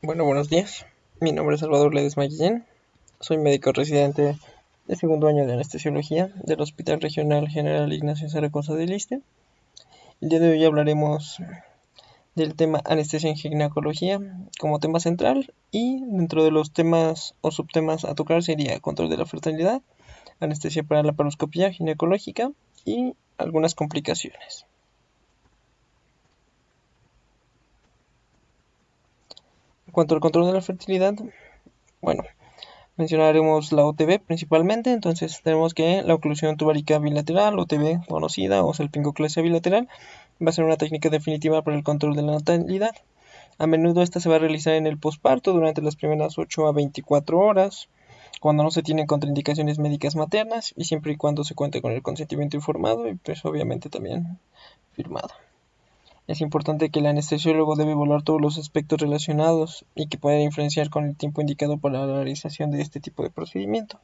Bueno, buenos días. Mi nombre es Salvador Ledesma Guillén. Soy médico residente de segundo año de anestesiología del Hospital Regional General Ignacio Zaragoza de Iste. El día de hoy hablaremos del tema anestesia en ginecología como tema central, y dentro de los temas o subtemas a tocar sería control de la fertilidad, anestesia para la paroscopía ginecológica y algunas complicaciones. En cuanto al control de la fertilidad, bueno, mencionaremos la OTB principalmente. Entonces tenemos que la oclusión tubárica bilateral, OTB conocida, o salpingoclasia bilateral, va a ser una técnica definitiva para el control de la natalidad. A menudo esta se va a realizar en el posparto durante las primeras 8 a 24 horas, cuando no se tienen contraindicaciones médicas maternas y siempre y cuando se cuente con el consentimiento informado y pues obviamente también firmado. Es importante que el anestesiólogo debe evaluar todos los aspectos relacionados y que pueden influenciar con el tiempo indicado para la realización de este tipo de procedimiento.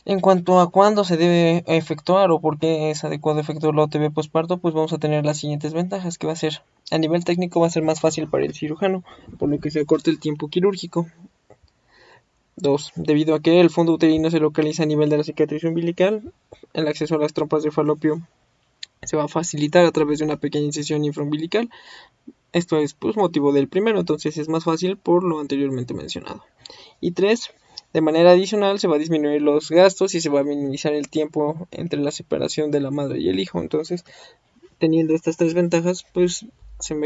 En cuanto a cuándo se debe efectuar o por qué es adecuado efectuar la OTB posparto, pues vamos a tener las siguientes ventajas, que va a ser, a nivel técnico va a ser más fácil para el cirujano, por lo que se acorta el tiempo quirúrgico. 2. Debido a que el fondo uterino se localiza a nivel de la cicatriz umbilical, el acceso a las trompas de falopio se va a facilitar a través de una pequeña incisión infraumbilical. Esto es pues motivo del primero, entonces es más fácil por lo anteriormente mencionado. Y 3. De manera adicional se va a disminuir los gastos y se va a minimizar el tiempo entre la separación de la madre y el hijo. Entonces, teniendo estas tres ventajas, pues se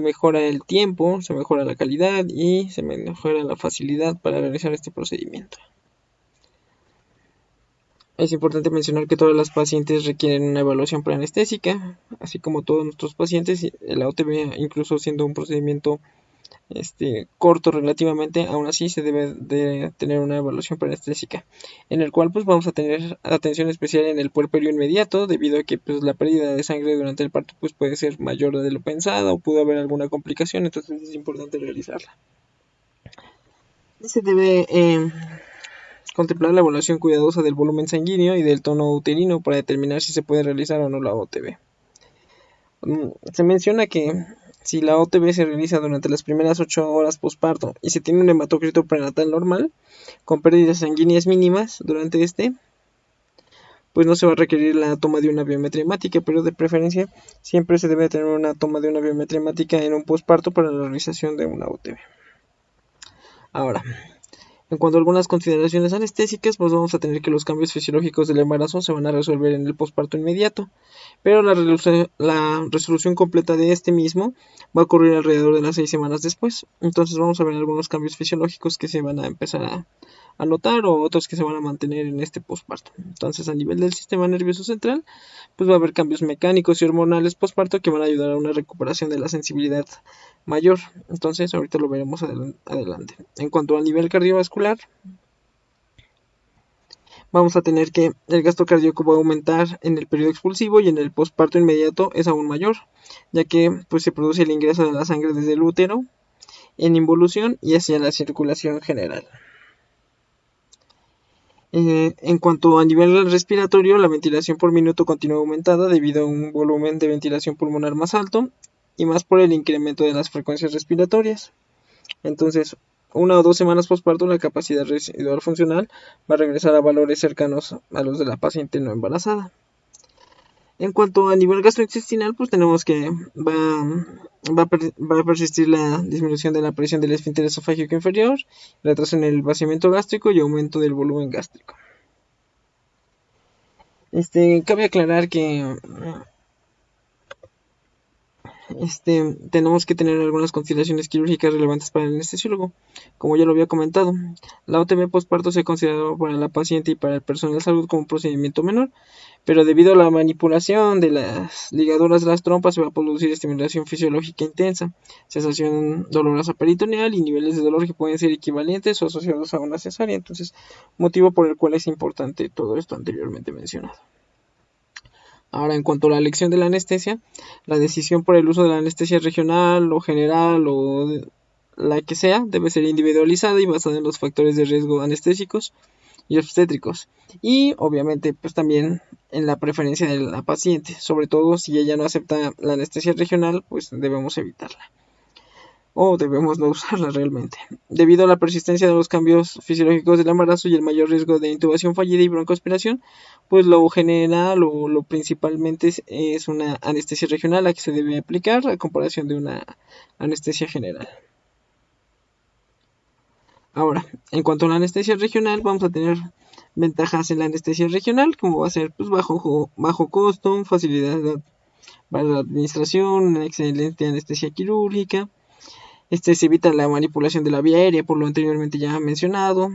mejora el tiempo, se mejora la calidad y se mejora la facilidad para realizar este procedimiento. Es importante mencionar que todas las pacientes requieren una evaluación preanestésica, así como todos nuestros pacientes. La OTB, incluso siendo un procedimiento corto relativamente, aún así se debe de tener una evaluación preanestésica, en el cual pues vamos a tener atención especial en el puerperio inmediato, debido a que pues la pérdida de sangre durante el parto pues puede ser mayor de lo pensado o pudo haber alguna complicación, entonces es importante realizarla. Se debe contemplar la evaluación cuidadosa del volumen sanguíneo y del tono uterino para determinar si se puede realizar o no la OTB. Se menciona que si la OTB se realiza durante las primeras 8 horas posparto y se tiene un hematocrito prenatal normal, con pérdidas sanguíneas mínimas durante pues no se va a requerir la toma de una biometría hemática, pero de preferencia siempre se debe tener una toma de una biometría hemática en un posparto para la realización de una OTB. Ahora, en cuanto a algunas consideraciones anestésicas, pues vamos a tener que los cambios fisiológicos del embarazo se van a resolver en el posparto inmediato, pero la resolución completa de este mismo va a ocurrir alrededor de las 6 semanas después. Entonces vamos a ver algunos cambios fisiológicos que se van a empezar a notar, o otros que se van a mantener en este posparto. Entonces, a nivel del sistema nervioso central, pues va a haber cambios mecánicos y hormonales posparto que van a ayudar a una recuperación de la sensibilidad mayor. Entonces ahorita lo veremos adelante. En cuanto al nivel cardiovascular, vamos a tener que el gasto cardíaco va a aumentar en el periodo expulsivo, y en el posparto inmediato es aún mayor, ya que pues se produce el ingreso de la sangre desde el útero en involución y hacia la circulación general. En cuanto a nivel respiratorio, la ventilación por minuto continúa aumentada debido a un volumen de ventilación pulmonar más alto y más por el incremento de las frecuencias respiratorias. Entonces, 1 o 2 semanas posparto, la capacidad residual funcional va a regresar a valores cercanos a los de la paciente no embarazada. En cuanto a nivel gastrointestinal, pues tenemos que va a persistir la disminución de la presión del esfínter esofágico inferior, retraso en el vaciamiento gástrico y aumento del volumen gástrico. Cabe aclarar que tenemos que tener algunas consideraciones quirúrgicas relevantes para el anestesiólogo. Como ya lo había comentado, la OTB posparto se considera para la paciente y para el personal de salud como un procedimiento menor, pero debido a la manipulación de las ligaduras de las trompas se va a producir estimulación fisiológica intensa, sensación dolorosa peritoneal y niveles de dolor que pueden ser equivalentes o asociados a una cesárea. Entonces, motivo por el cual es importante todo esto anteriormente mencionado. Ahora, en cuanto a la elección de la anestesia, la decisión por el uso de la anestesia regional o general o la que sea debe ser individualizada y basada en los factores de riesgo anestésicos y obstétricos. Y obviamente pues también en la preferencia de la paciente, sobre todo si ella no acepta la anestesia regional, pues debemos evitarla o debemos no usarla realmente. Debido a la persistencia de los cambios fisiológicos del embarazo y el mayor riesgo de intubación fallida y broncoaspiración, pues lo general o lo principalmente es una anestesia regional la que se debe aplicar a comparación de una anestesia general. Ahora, en cuanto a la anestesia regional, vamos a tener ventajas en la anestesia regional, como va a ser pues, bajo costo, facilidad para la administración, una excelente anestesia quirúrgica. Se evita la manipulación de la vía aérea, por lo anteriormente ya mencionado.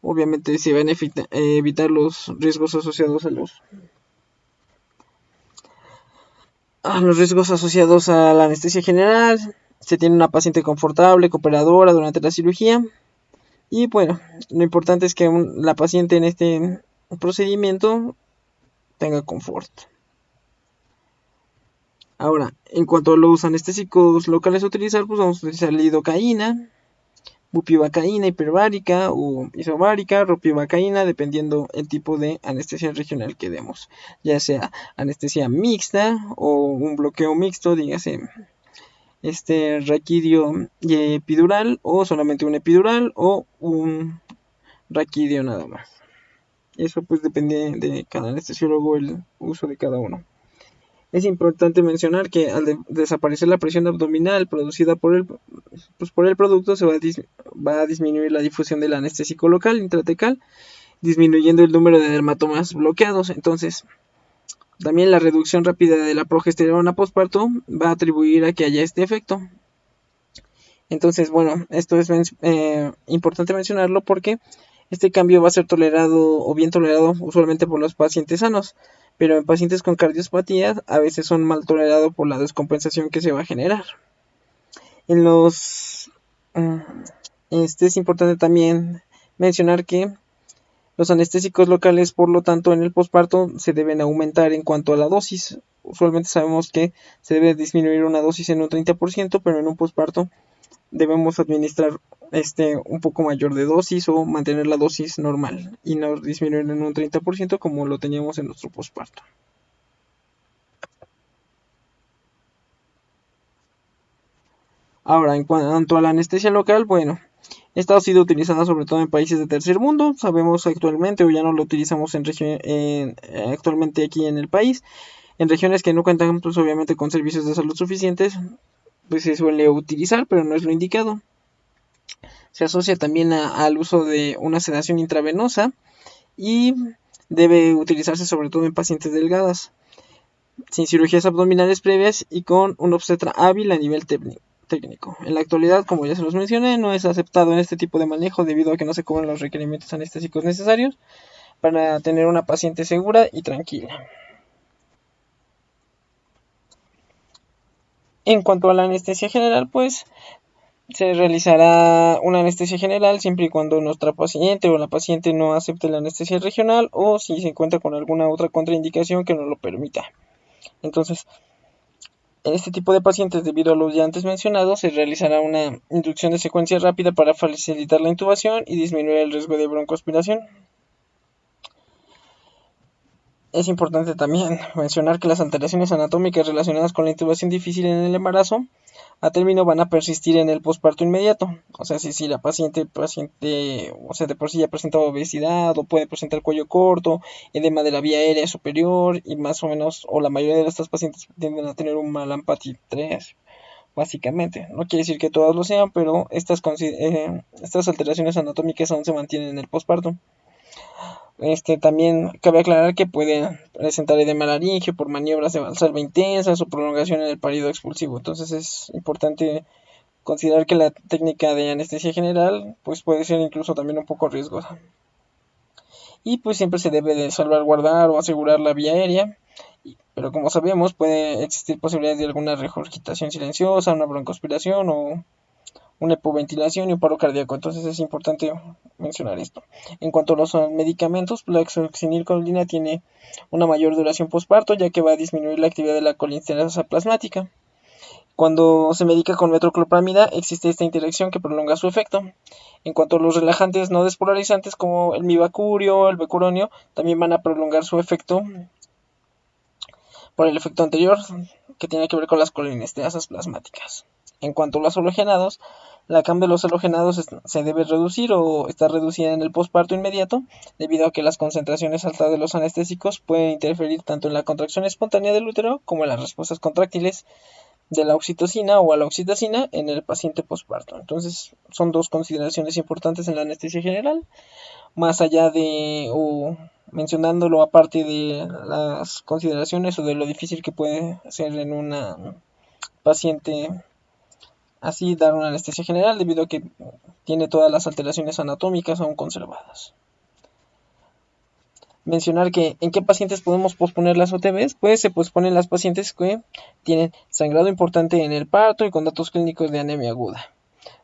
Obviamente se van a evitar los riesgos asociados a los riesgos asociados a la anestesia general. Se tiene una paciente confortable, cooperadora durante la cirugía. Y bueno, lo importante es que la paciente en este procedimiento tenga confort. Ahora, en cuanto a los anestésicos locales a utilizar, pues vamos a utilizar lidocaína, bupivacaína hiperbárica o isobárica, ropivacaína, dependiendo el tipo de anestesia regional que demos, ya sea anestesia mixta o un bloqueo mixto, dígase raquidio y epidural o solamente un epidural o un raquidio nada más. Eso pues depende de cada anestesiólogo el uso de cada uno. Es importante mencionar que al desaparecer la presión abdominal producida por el producto, se va a disminuir la difusión del anestésico local intratecal, disminuyendo el número de dermatomas bloqueados. Entonces, también la reducción rápida de la progesterona postparto va a atribuir a que haya este efecto. Entonces, bueno, esto es importante mencionarlo porque este cambio va a ser tolerado o bien tolerado usualmente por los pacientes sanos, pero en pacientes con cardiopatías a veces son mal tolerados por la descompensación que se va a generar. Es importante también mencionar que los anestésicos locales, por lo tanto, en el posparto se deben aumentar en cuanto a la dosis. Usualmente sabemos que se debe disminuir una dosis en un 30%, pero en un posparto debemos administrar un poco mayor de dosis o mantener la dosis normal y no disminuir en un 30% como lo teníamos en nuestro posparto. Ahora, en cuanto a la anestesia local, bueno, esta ha sido utilizada sobre todo en países de tercer mundo. Sabemos actualmente, o ya no lo utilizamos actualmente aquí en el país, en regiones que no cuentan pues obviamente con servicios de salud suficientes, pues se suele utilizar, pero no es lo indicado. Se asocia también al uso de una sedación intravenosa y debe utilizarse sobre todo en pacientes delgadas, sin cirugías abdominales previas y con un obstetra hábil a nivel técnico. En la actualidad, como ya se los mencioné, no es aceptado en este tipo de manejo debido a que no se cubren los requerimientos anestésicos necesarios para tener una paciente segura y tranquila. En cuanto a la anestesia general, pues se realizará una anestesia general siempre y cuando nuestra paciente o la paciente no acepte la anestesia regional o si se encuentra con alguna otra contraindicación que no lo permita. Entonces, en este tipo de pacientes, debido a los ya antes mencionados, se realizará una inducción de secuencia rápida para facilitar la intubación y disminuir el riesgo de broncoaspiración. Es importante también mencionar que las alteraciones anatómicas relacionadas con la intubación difícil en el embarazo a término van a persistir en el posparto inmediato. O sea, si la paciente, o sea, de por sí ya presenta obesidad o puede presentar cuello corto, edema de la vía aérea superior y más o menos, o la mayoría de estas pacientes tienden a tener un Mallampati 3, básicamente. No quiere decir que todas lo sean, pero estas alteraciones anatómicas aún se mantienen en el posparto. También cabe aclarar que puede presentar edema laringio por maniobras de valsalva intensas o prolongación en el parido expulsivo. Entonces es importante considerar que la técnica de anestesia general pues puede ser incluso también un poco riesgosa. Y pues siempre se debe de salvaguardar o asegurar la vía aérea. Pero como sabemos puede existir posibilidades de alguna regurgitación silenciosa, una broncoaspiración o una hipoventilación y un paro cardíaco. Entonces es importante mencionar esto. En cuanto a los medicamentos, la hexoxinilcolina tiene una mayor duración postparto, ya que va a disminuir la actividad de la colinsterasa plasmática. Cuando se medica con metoclopramida existe esta interacción que prolonga su efecto. En cuanto a los relajantes no despolarizantes como el mibacurio, el becuronio, también van a prolongar su efecto por el efecto anterior, que tiene que ver con las colinesteasas plasmáticas. En cuanto a los halogenados, la cam de los halogenados se debe reducir o está reducida en el posparto inmediato, debido a que las concentraciones altas de los anestésicos pueden interferir tanto en la contracción espontánea del útero como en las respuestas contráctiles de la oxitocina o a la oxitocina en el paciente posparto. Entonces, son dos consideraciones importantes en la anestesia general, más allá de mencionándolo aparte de las consideraciones o de lo difícil que puede ser en una paciente así dar una anestesia general, debido a que tiene todas las alteraciones anatómicas aún conservadas. Mencionar que en qué pacientes podemos posponer las OTBs, pues se posponen las pacientes que tienen sangrado importante en el parto y con datos clínicos de anemia aguda.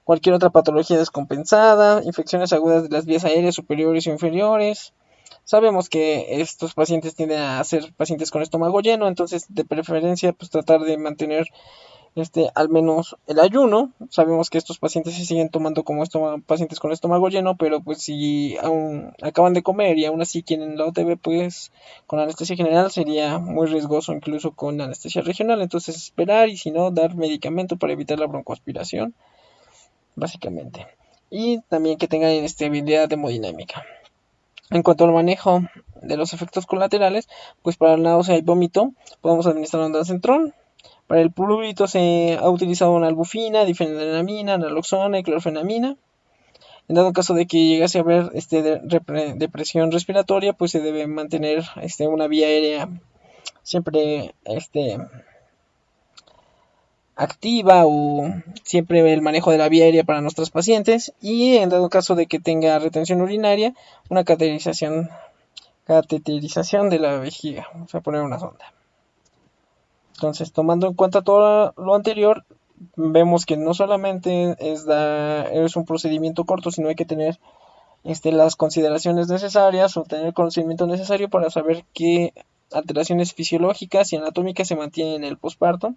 Cualquier otra patología descompensada, infecciones agudas de las vías aéreas superiores o inferiores. Sabemos que estos pacientes tienden a ser pacientes con estómago lleno, entonces de preferencia pues tratar de mantener al menos el ayuno. Sabemos que estos pacientes se siguen tomando como pacientes con estómago lleno, pero pues si aún acaban de comer y aún así quieren la OTB, pues con anestesia general sería muy riesgoso, incluso con anestesia regional. Entonces esperar y si no, dar medicamento para evitar la broncoaspiración, básicamente. Y también que tengan inestabilidad hemodinámica. En cuanto al manejo de los efectos colaterales, pues para la náusea y vómito podemos administrar ondansetron. Para el prurito se ha utilizado una albufina, difenidramina, naloxona y clorfenamina. En dado caso de que llegase a haber depresión respiratoria, pues se debe mantener una vía aérea siempre activa, o siempre el manejo de la vía aérea para nuestros pacientes, y en dado caso de que tenga retención urinaria, una cateterización de la vejiga, vamos a poner una sonda. Entonces, tomando en cuenta todo lo anterior, vemos que no solamente es un procedimiento corto, sino hay que tener las consideraciones necesarias o tener el conocimiento necesario para saber qué alteraciones fisiológicas y anatómicas se mantienen en el posparto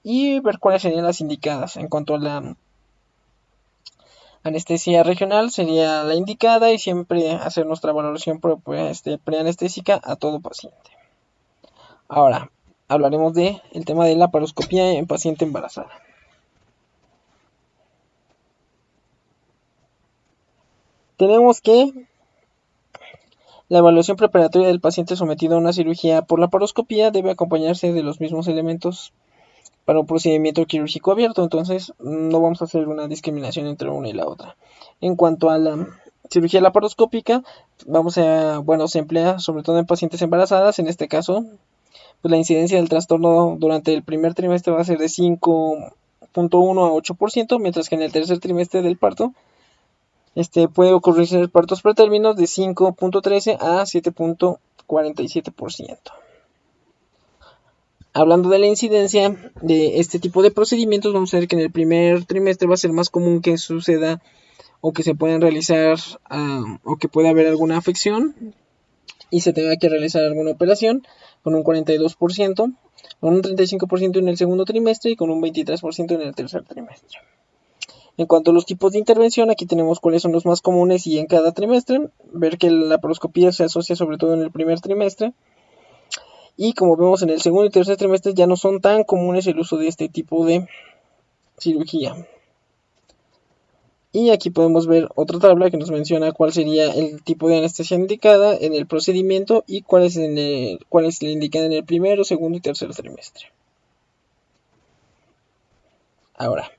y ver cuáles serían las indicadas. En cuanto a la anestesia regional, sería la indicada, y siempre hacer nuestra valoración preanestésica a todo paciente. Ahora, hablaremos del tema de la laparoscopía en paciente embarazada. Tenemos que la evaluación preparatoria del paciente sometido a una cirugía por laparoscopía debe acompañarse de los mismos elementos para un procedimiento quirúrgico abierto. Entonces no vamos a hacer una discriminación entre una y la otra. En cuanto a la cirugía laparoscópica, se emplea sobre todo en pacientes embarazadas. En este caso, pues la incidencia del trastorno durante el primer trimestre va a ser de 5.1 a 8%, mientras que en el tercer trimestre del parto puede ocurrir partos pretérminos de 5.13 a 7.47%. Hablando de la incidencia de este tipo de procedimientos, vamos a ver que en el primer trimestre va a ser más común que suceda o que se puedan realizar o que pueda haber alguna afección y se tenga que realizar alguna operación, con un 42%, con un 35% en el segundo trimestre y con un 23% en el tercer trimestre. En cuanto a los tipos de intervención, aquí tenemos cuáles son los más comunes y en cada trimestre. Ver que la laparoscopía se asocia sobre todo en el primer trimestre. Y como vemos en el segundo y tercer trimestre ya no son tan comunes el uso de este tipo de cirugía. Y aquí podemos ver otra tabla que nos menciona cuál sería el tipo de anestesia indicada en el procedimiento y cuál es la indicada en el primero, segundo y tercer trimestre. Ahora,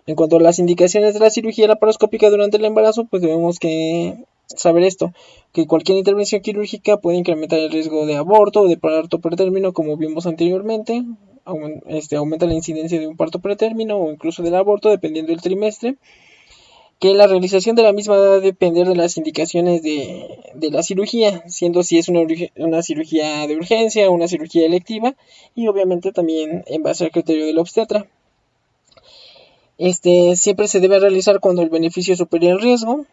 en cuanto a las indicaciones de la cirugía laparoscópica durante el embarazo, pues debemos que saber esto, que cualquier intervención quirúrgica puede incrementar el riesgo de aborto o de parto pretérmino, como vimos anteriormente. Aumenta la incidencia de un parto pretérmino o incluso del aborto dependiendo del trimestre, que la realización de la misma va a depender de las indicaciones de la cirugía, siendo si es una cirugía de urgencia o una cirugía electiva, y obviamente también en base al criterio del obstetra. Siempre se debe realizar cuando el beneficio supera el riesgo,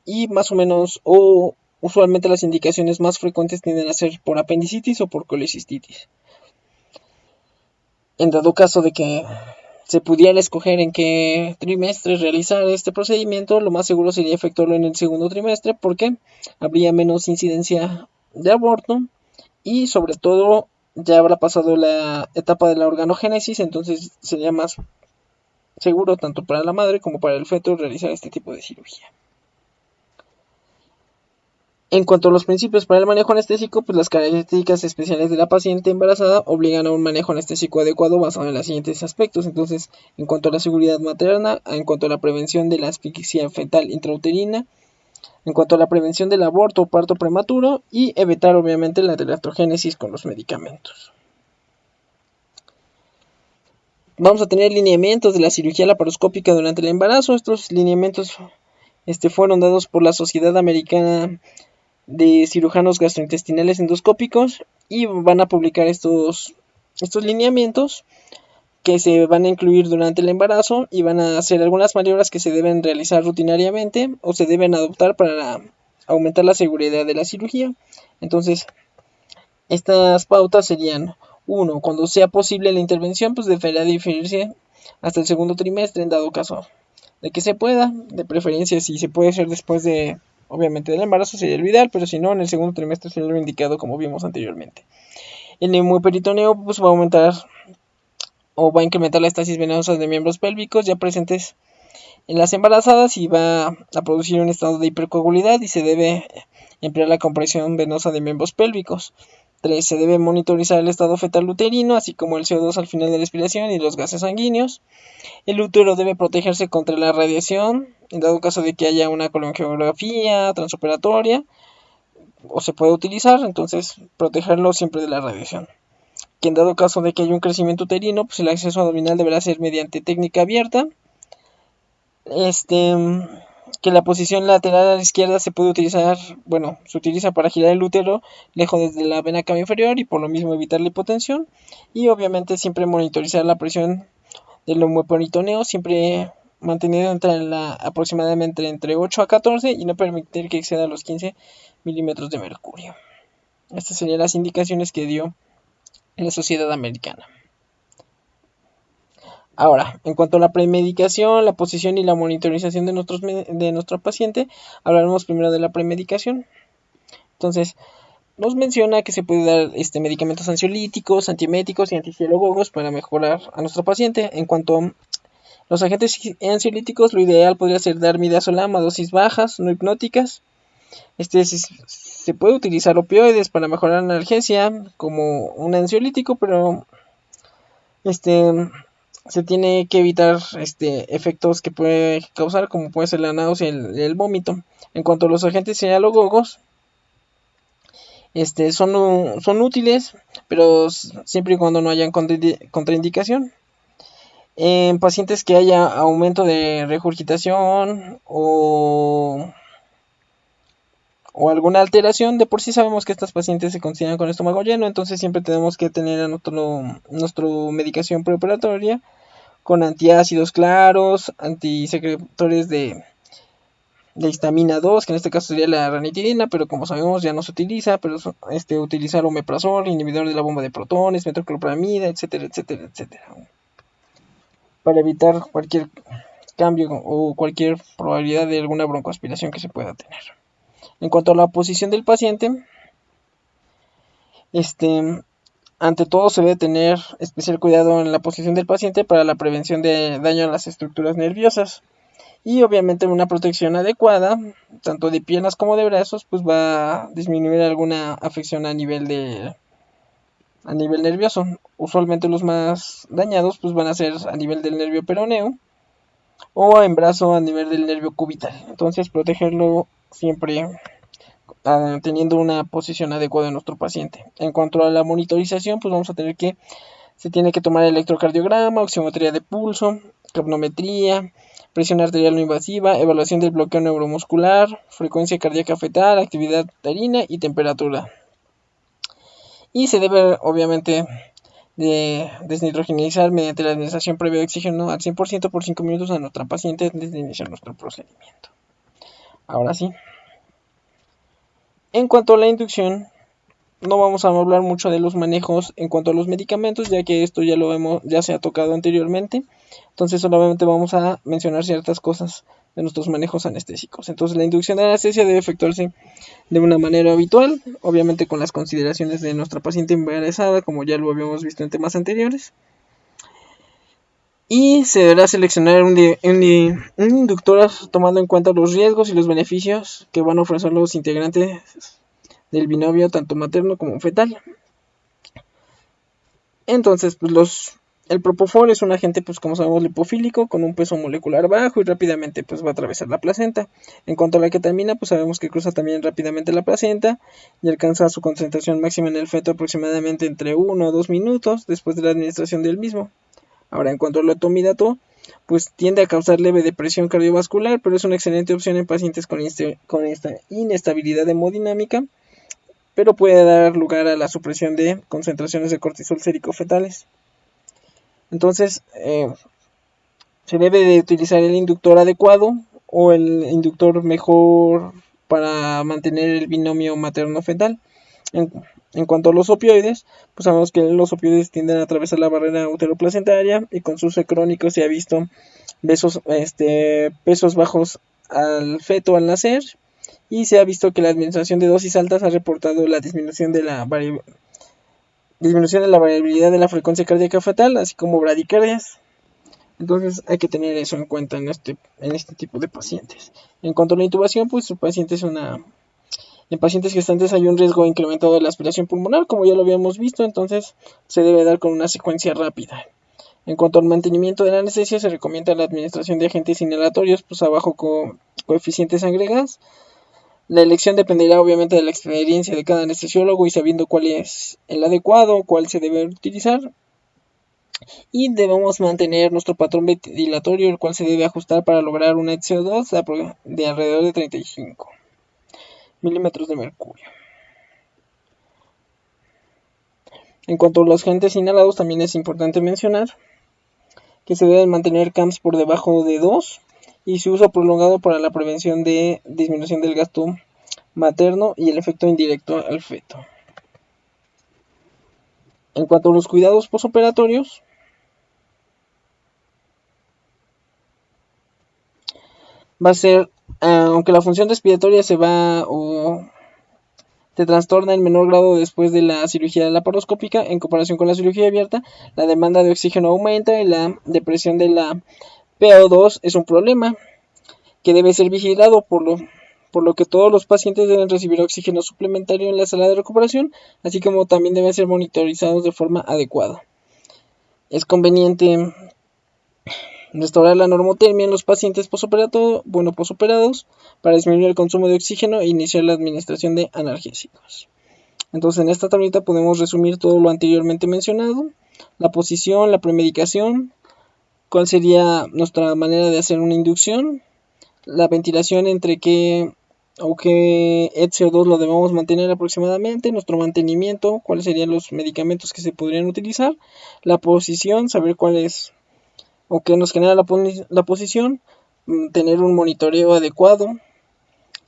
y más o menos, o usualmente las indicaciones más frecuentes tienden a ser por apendicitis o por colecistitis. En dado caso de que se pudiera escoger en qué trimestre realizar este procedimiento, lo más seguro sería efectuarlo en el segundo trimestre porque habría menos incidencia de aborto y sobre todo ya habrá pasado la etapa de la organogénesis, entonces sería más seguro tanto para la madre como para el feto realizar este tipo de cirugía. En cuanto a los principios para el manejo anestésico, pues las características especiales de la paciente embarazada obligan a un manejo anestésico adecuado basado en los siguientes aspectos. Entonces, en cuanto a la seguridad materna, en cuanto a la prevención de la asfixia fetal intrauterina, en cuanto a la prevención del aborto o parto prematuro y evitar obviamente la teratogénesis con los medicamentos. Vamos a tener lineamientos de la cirugía laparoscópica durante el embarazo. Estos lineamientos fueron dados por la Sociedad Americana de Cirujanos Gastrointestinales Endoscópicos y van a publicar estos lineamientos que se van a incluir durante el embarazo y van a hacer algunas maniobras que se deben realizar rutinariamente o se deben adoptar para aumentar la seguridad de la cirugía. Entonces, estas pautas serían: 1. Cuando sea posible la intervención, pues deberá diferirse hasta el segundo trimestre en dado caso de que se pueda, de preferencia si se puede hacer después de, obviamente, del embarazo sería lo ideal, pero si no, en el segundo trimestre sería lo indicado como vimos anteriormente. El neumoperitoneo pues va a aumentar o va a incrementar la estasis venosa de miembros pélvicos ya presentes en las embarazadas y va a producir un estado de hipercoagulidad y se debe emplear la compresión venosa de miembros pélvicos. 3. Se debe monitorizar el estado fetal uterino, así como el CO2 al final de la expiración y los gases sanguíneos. El útero debe protegerse contra la radiación, en dado caso de que haya una colangiografía transoperatoria, o se puede utilizar, entonces protegerlo siempre de la radiación. Que en dado caso de que haya un crecimiento uterino, pues el acceso abdominal deberá ser mediante técnica abierta. Que la posición lateral a la izquierda se puede utilizar, se utiliza para girar el útero lejos desde la vena cava inferior y por lo mismo evitar la hipotensión. Y obviamente siempre monitorizar la presión del neumoperitoneo, siempre mantenido aproximadamente entre 8 a 14 y no permitir que exceda los 15 milímetros de mercurio. Estas serían las indicaciones que dio la Sociedad Americana. Ahora, en cuanto a la premedicación, la posición y la monitorización de nuestro paciente, hablaremos primero de la premedicación. Entonces, nos menciona que se puede dar medicamentos ansiolíticos, antieméticos y anticialogogos para mejorar a nuestro paciente. En cuanto a los agentes ansiolíticos, lo ideal podría ser dar midazolam a dosis bajas, no hipnóticas. Se puede utilizar opioides para mejorar la analgesia como un ansiolítico, pero se tiene que evitar efectos que puede causar, como puede ser la náusea y el vómito. En cuanto a los agentes señalogogos, son útiles, pero siempre y cuando no haya contraindicación. En pacientes que haya aumento de regurgitación o alguna alteración, de por sí sabemos que estas pacientes se consideran con estómago lleno, entonces siempre tenemos que tener a nuestro medicación preoperatoria con antiácidos claros, antisecretores de histamina 2, que en este caso sería la ranitidina, pero como sabemos ya no se utiliza, pero utilizar omeprazol, inhibidor de la bomba de protones, metoclopramida, etcétera, etcétera, etcétera, para evitar cualquier cambio o cualquier probabilidad de alguna broncoaspiración que se pueda tener. En cuanto a la posición del paciente, ante todo se debe tener especial cuidado en la posición del paciente para la prevención de daño a las estructuras nerviosas. Y obviamente una protección adecuada, tanto de piernas como de brazos, pues va a disminuir alguna afección a nivel nervioso. Usualmente los más dañados pues van a ser a nivel del nervio peroneo o en brazo a nivel del nervio cubital. Entonces protegerlo siempre teniendo una posición adecuada en nuestro paciente. En cuanto a la monitorización, pues vamos a tener que se tiene que tomar electrocardiograma, oximetría de pulso, capnometría, presión arterial no invasiva, evaluación del bloqueo neuromuscular, frecuencia cardíaca fetal, actividad uterina y temperatura. Y se debe obviamente de desnitrogenizar mediante la administración previa de oxígeno al 100% por 5 minutos a nuestra paciente antes de iniciar nuestro procedimiento. Ahora sí. En cuanto a la inducción, no vamos a hablar mucho de los manejos en cuanto a los medicamentos, ya que esto ya se ha tocado anteriormente. Entonces solamente vamos a mencionar ciertas cosas de nuestros manejos anestésicos. Entonces la inducción de anestesia debe efectuarse de una manera habitual, obviamente con las consideraciones de nuestra paciente embarazada, como ya lo habíamos visto en temas anteriores. Y se deberá seleccionar un inductor tomando en cuenta los riesgos y los beneficios que van a ofrecer los integrantes del binomio tanto materno como fetal. Entonces, pues el propofol es un agente, pues como sabemos, lipofílico con un peso molecular bajo y rápidamente pues va a atravesar la placenta. En cuanto a la ketamina, pues sabemos que cruza también rápidamente la placenta y alcanza su concentración máxima en el feto aproximadamente entre 1 o 2 minutos después de la administración del mismo. Ahora, en cuanto al etomidato, pues tiende a causar leve depresión cardiovascular, pero es una excelente opción en pacientes con esta inestabilidad hemodinámica, pero puede dar lugar a la supresión de concentraciones de cortisol sérico fetales. Entonces, se debe de utilizar el inductor adecuado o el inductor mejor para mantener el binomio materno-fetal. En cuanto a los opioides, pues sabemos que los opioides tienden a atravesar la barrera uteroplacentaria y con su uso crónico se ha visto pesos bajos al feto al nacer, y se ha visto que la administración de dosis altas ha reportado la disminución de la variabilidad de la frecuencia cardíaca fetal, así como bradicardias. Entonces hay que tener eso en cuenta en este tipo de pacientes. En cuanto a la intubación, pues en pacientes gestantes hay un riesgo incrementado de la aspiración pulmonar, como ya lo habíamos visto, entonces se debe dar con una secuencia rápida. En cuanto al mantenimiento de la anestesia, se recomienda la administración de agentes inhalatorios pues a bajo coeficiente sangre-gas. La elección dependerá obviamente de la experiencia de cada anestesiólogo y sabiendo cuál es el adecuado, cuál se debe utilizar. Y debemos mantener nuestro patrón ventilatorio, el cual se debe ajustar para lograr una HCO2 de alrededor de 35 milímetros de mercurio. En cuanto a los agentes inhalados, también es importante mencionar que se deben mantener CAMs por debajo de 2 y su uso prolongado para la prevención de disminución del gasto materno y el efecto indirecto al feto. En cuanto a los cuidados posoperatorios, va a ser, aunque la función respiratoria se trastorna en menor grado después de la cirugía laparoscópica en comparación con la cirugía abierta, la demanda de oxígeno aumenta y la depresión de la PaO2 es un problema que debe ser vigilado, por lo que todos los pacientes deben recibir oxígeno suplementario en la sala de recuperación, así como también deben ser monitorizados de forma adecuada. Es conveniente restaurar la normotermia en los pacientes posoperados para disminuir el consumo de oxígeno e iniciar la administración de analgésicos. Entonces, en esta tablita podemos resumir todo lo anteriormente mencionado: la posición, la premedicación, cuál sería nuestra manera de hacer una inducción, la ventilación entre qué HCO2 lo debemos mantener aproximadamente, nuestro mantenimiento, cuáles serían los medicamentos que se podrían utilizar, la posición, saber cuál es o qué nos genera la posición, tener un monitoreo adecuado,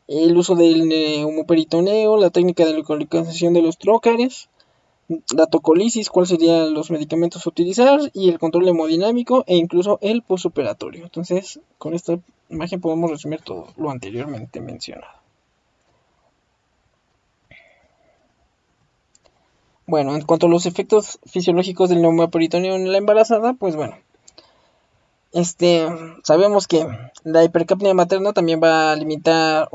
el uso del neumoperitoneo, la técnica de localización de los trócares, la tocolisis, cuáles serían los medicamentos a utilizar y el control hemodinámico e incluso el postoperatorio. Entonces, con esta imagen podemos resumir todo lo anteriormente mencionado. Bueno, en cuanto a los efectos fisiológicos del neumoperitoneo en la embarazada, pues bueno, sabemos que la hipercapnia materna también va a limita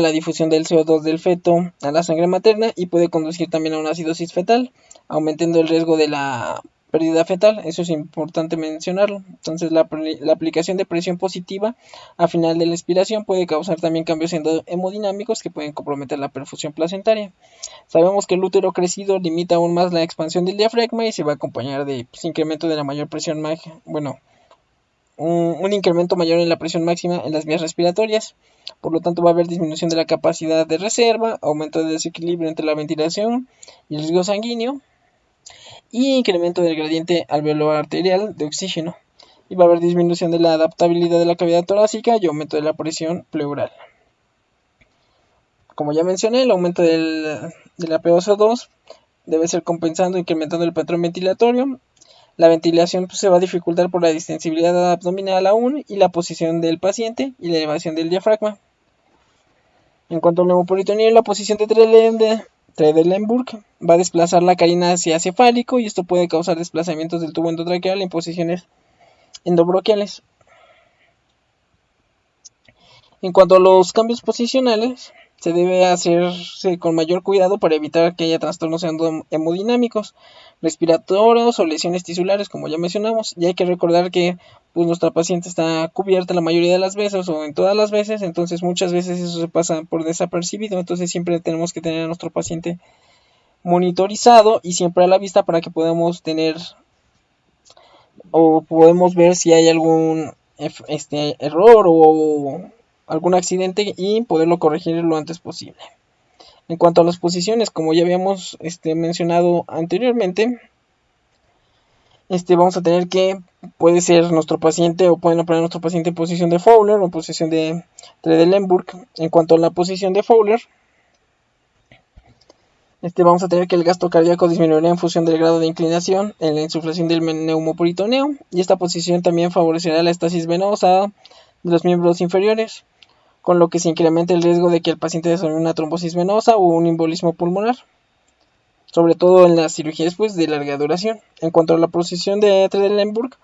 la difusión del CO2 del feto a la sangre materna y puede conducir también a una acidosis fetal, aumentando el riesgo de la pérdida fetal. Eso es importante mencionarlo. Entonces la aplicación de presión positiva a final de la expiración puede causar también cambios hemodinámicos que pueden comprometer la perfusión placentaria. Sabemos que el útero crecido limita aún más la expansión del diafragma y se va a acompañar de incremento de la mayor presión un incremento mayor en la presión máxima en las vías respiratorias. Por lo tanto, va a haber disminución de la capacidad de reserva, aumento del desequilibrio entre la ventilación y el riesgo sanguíneo, y incremento del gradiente alveolar arterial de oxígeno. Y va a haber disminución de la adaptabilidad de la cavidad torácica y aumento de la presión pleural. como ya mencioné, el aumento del la PaO2 debe ser compensando, incrementando el patrón ventilatorio. La ventilación pues, se va a dificultar por la distensibilidad abdominal aún y la posición del paciente y la elevación del diafragma. En cuanto al neumoperitoneo, la posición de Trendelenburg va a desplazar la carina hacia cefálico y esto puede causar desplazamientos del tubo endotraqueal en posiciones endobronquiales. En cuanto a los cambios posicionales, se debe hacerse con mayor cuidado para evitar que haya trastornos hemodinámicos, respiratorios o lesiones tisulares, como ya mencionamos. Y hay que recordar que pues, nuestra paciente está cubierta la mayoría de las veces o en todas las veces, entonces muchas veces eso se pasa por desapercibido. Entonces siempre tenemos que tener a nuestro paciente monitorizado y siempre a la vista para que podamos tener o podemos ver si hay algún error o algún accidente y poderlo corregir lo antes posible. En cuanto a las posiciones, como ya habíamos mencionado anteriormente, vamos a tener que puede ser nuestro paciente o pueden poner a nuestro paciente en posición de Fowler o en posición de Trendelenburg. En cuanto a la posición de Fowler, vamos a tener que el gasto cardíaco disminuirá en función del grado de inclinación en la insuflación del neumoperitoneo y esta posición también favorecerá la estasis venosa de los miembros inferiores, con lo que se incrementa el riesgo de que el paciente desarrolle una trombosis venosa o un embolismo pulmonar, sobre todo en las cirugías de larga duración. En cuanto a la posición de Trendelenburg,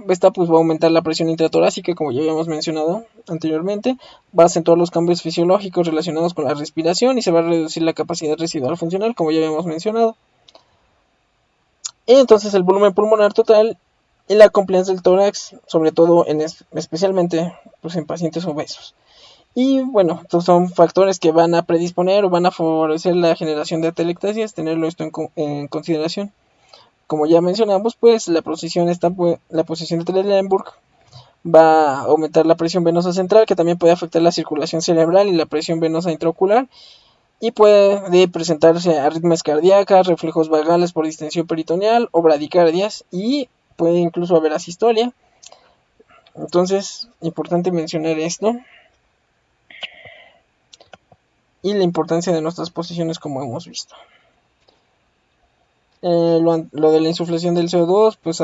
esta va a aumentar la presión intratorácica, como ya habíamos mencionado anteriormente, va a acentuar los cambios fisiológicos relacionados con la respiración y se va a reducir la capacidad residual funcional, como ya habíamos mencionado. Y entonces el volumen pulmonar total y la compliance del tórax, sobre todo especialmente en pacientes obesos. Y bueno, estos son factores que van a predisponer o van a favorecer la generación de atelectasias, tenerlo esto en consideración. Como ya mencionamos, pues la posición de Trendelenburg va a aumentar la presión venosa central, que también puede afectar la circulación cerebral y la presión venosa intraocular, y puede presentarse arritmias cardíacas, reflejos vagales por distensión peritoneal o bradicardias, y puede incluso haber asistolia. Entonces, importante mencionar esto. Y la importancia de nuestras posiciones, como hemos visto. Lo de la insuflación del CO2, pues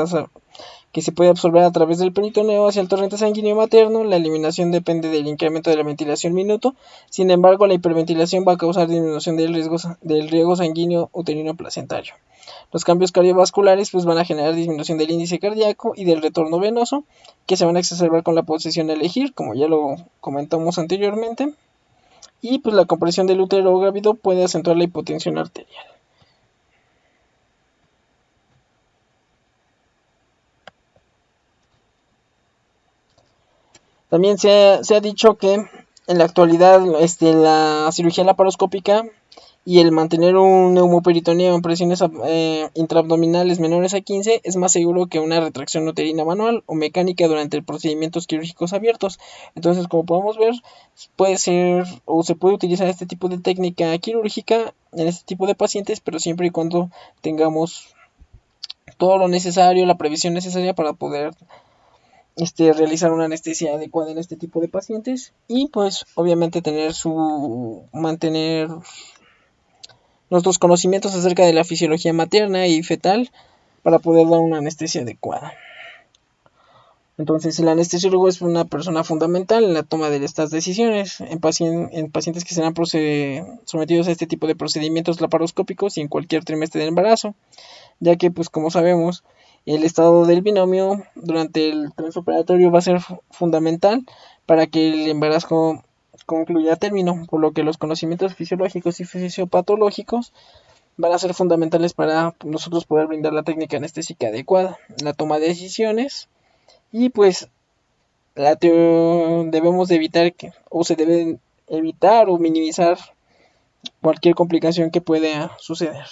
que se puede absorber a través del peritoneo hacia el torrente sanguíneo materno. La eliminación depende del incremento de la ventilación minuto. Sin embargo, la hiperventilación va a causar disminución del riego sanguíneo uterino placentario. Los cambios cardiovasculares pues van a generar disminución del índice cardíaco y del retorno venoso, que se van a exacerbar con la posición a elegir, como ya lo comentamos anteriormente. Y pues la compresión del útero grávido puede acentuar la hipotensión arterial. También se ha dicho que en la actualidad la cirugía laparoscópica y el mantener un neumoperitoneo en presiones intraabdominales menores a 15 es más seguro que una retracción uterina manual o mecánica durante procedimientos quirúrgicos abiertos. Entonces, como podemos ver, puede ser o se puede utilizar este tipo de técnica quirúrgica en este tipo de pacientes, pero siempre y cuando tengamos todo lo necesario, la previsión necesaria para poder realizar una anestesia adecuada en este tipo de pacientes y pues obviamente mantener nuestros conocimientos acerca de la fisiología materna y fetal para poder dar una anestesia adecuada. Entonces el anestesiólogo es una persona fundamental en la toma de estas decisiones en pacientes que serán sometidos a este tipo de procedimientos laparoscópicos y en cualquier trimestre de embarazo, ya que pues como sabemos el estado del binomio durante el transoperatorio va a ser fundamental para que el embarazo concluya a término, por lo que los conocimientos fisiológicos y fisiopatológicos van a ser fundamentales para nosotros poder brindar la técnica anestésica adecuada, la toma de decisiones y pues debemos de evitar se deben evitar o minimizar cualquier complicación que pueda suceder.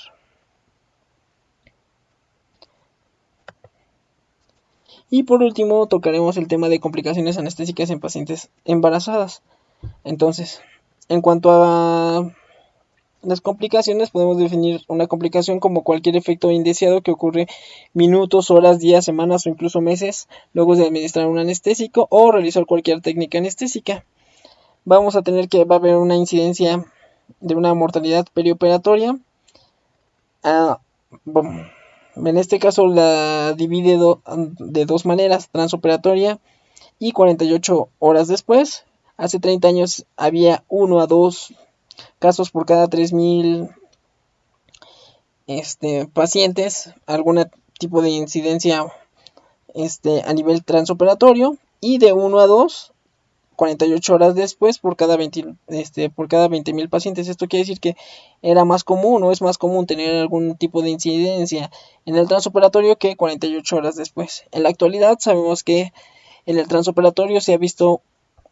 Y por último tocaremos el tema de complicaciones anestésicas en pacientes embarazadas. Entonces, en cuanto a las complicaciones, podemos definir una complicación como cualquier efecto indeseado que ocurre minutos, horas, días, semanas o incluso meses luego de administrar un anestésico o realizar cualquier técnica anestésica. Va a haber una incidencia de una mortalidad perioperatoria. En este caso la divide de dos maneras, transoperatoria y 48 horas después. Hace 30 años había 1 a 2 casos por cada 3.000 pacientes, algún tipo de incidencia a nivel transoperatorio, y de 1 a 2 48 horas después por cada 20.000 pacientes. Esto quiere decir que era más común o es más común tener algún tipo de incidencia en el transoperatorio que 48 horas después. En la actualidad sabemos que en el transoperatorio se ha visto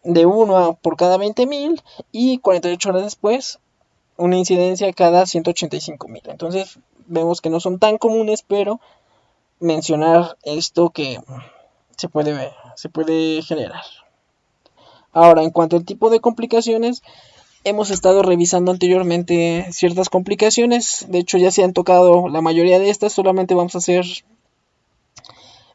de 1 por cada 20.000 y 48 horas después una incidencia cada 185.000. Entonces vemos que no son tan comunes, pero mencionar esto que se puede generar. Ahora, en cuanto al tipo de complicaciones, hemos estado revisando anteriormente ciertas complicaciones. De hecho, ya se han tocado la mayoría de estas. Solamente vamos a hacer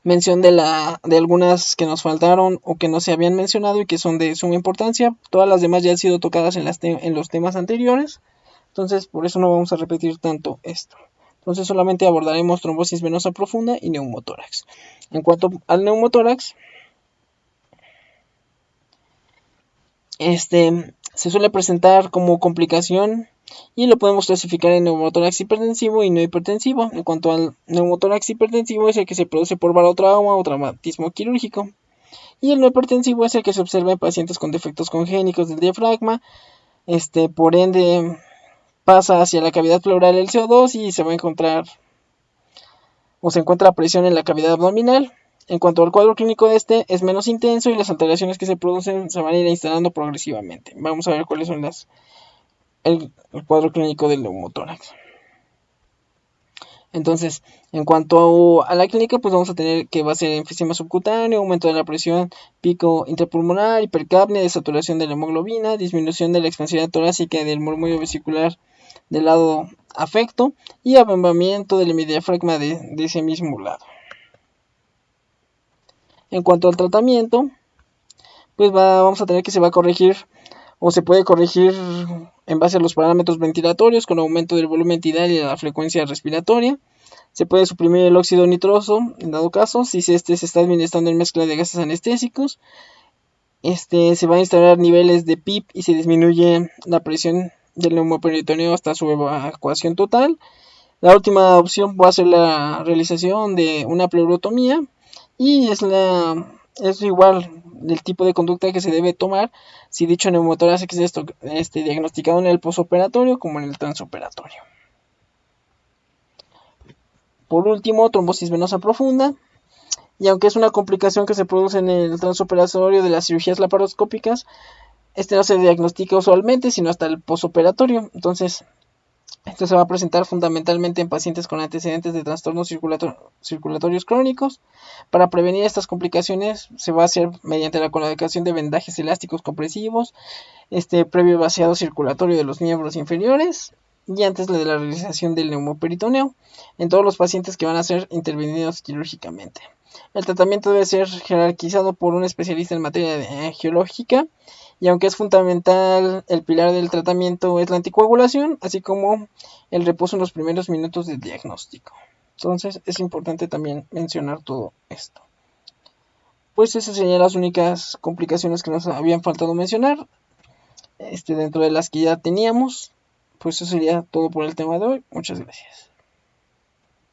mención de algunas que nos faltaron o que no se habían mencionado y que son de suma importancia. Todas las demás ya han sido tocadas en los temas anteriores. Entonces, por eso no vamos a repetir tanto esto. Entonces, solamente abordaremos trombosis venosa profunda y neumotórax. En cuanto al neumotórax, se suele presentar como complicación y lo podemos clasificar en neumotórax hipertensivo y no hipertensivo. En cuanto al neumotórax hipertensivo, es el que se produce por barotrauma o traumatismo quirúrgico, y el no hipertensivo es el que se observa en pacientes con defectos congénitos del diafragma. Por ende pasa hacia la cavidad pleural el CO2 y se encuentra presión en la cavidad abdominal. En cuanto al cuadro clínico de es menos intenso y las alteraciones que se producen se van a ir instalando progresivamente. Vamos a ver cuáles son el cuadro clínico del neumotórax. Entonces, en cuanto a la clínica, pues vamos a tener que va a ser enfisema subcutáneo, aumento de la presión, pico intrapulmonar, hipercapnia, desaturación de la hemoglobina, disminución de la expansividad torácica del murmullo vesicular del lado afecto y abombamiento del hemidiafragma de ese mismo lado. En cuanto al tratamiento, pues vamos a tener que se va a corregir o se puede corregir en base a los parámetros ventilatorios con aumento del volumen tidal y de la frecuencia respiratoria. Se puede suprimir el óxido nitroso en dado caso, si se está administrando en mezcla de gases anestésicos. Se va a instalar niveles de PIP y se disminuye la presión del neumoperitoneo hasta su evacuación total. La última opción va a ser la realización de una pleurotomía y es igual el tipo de conducta que se debe tomar si dicho neumotórax es diagnosticado en el posoperatorio como en el transoperatorio. Por último, trombosis venosa profunda. Y aunque es una complicación que se produce en el transoperatorio de las cirugías laparoscópicas, no se diagnostica usualmente, sino hasta el posoperatorio. Entonces, esto se va a presentar fundamentalmente en pacientes con antecedentes de trastornos circulatorios crónicos. Para prevenir estas complicaciones se va a hacer mediante la colocación de vendajes elásticos compresivos, previo vaciado circulatorio de los miembros inferiores y antes de la realización del neumoperitoneo en todos los pacientes que van a ser intervenidos quirúrgicamente. El tratamiento debe ser jerarquizado por un especialista en materia angiológica, y aunque es fundamental, el pilar del tratamiento es la anticoagulación, así como el reposo en los primeros minutos del diagnóstico. Entonces es importante también mencionar todo esto. Pues esas serían las únicas complicaciones que nos habían faltado mencionar, dentro de las que ya teníamos. Pues eso sería todo por el tema de hoy. Muchas gracias.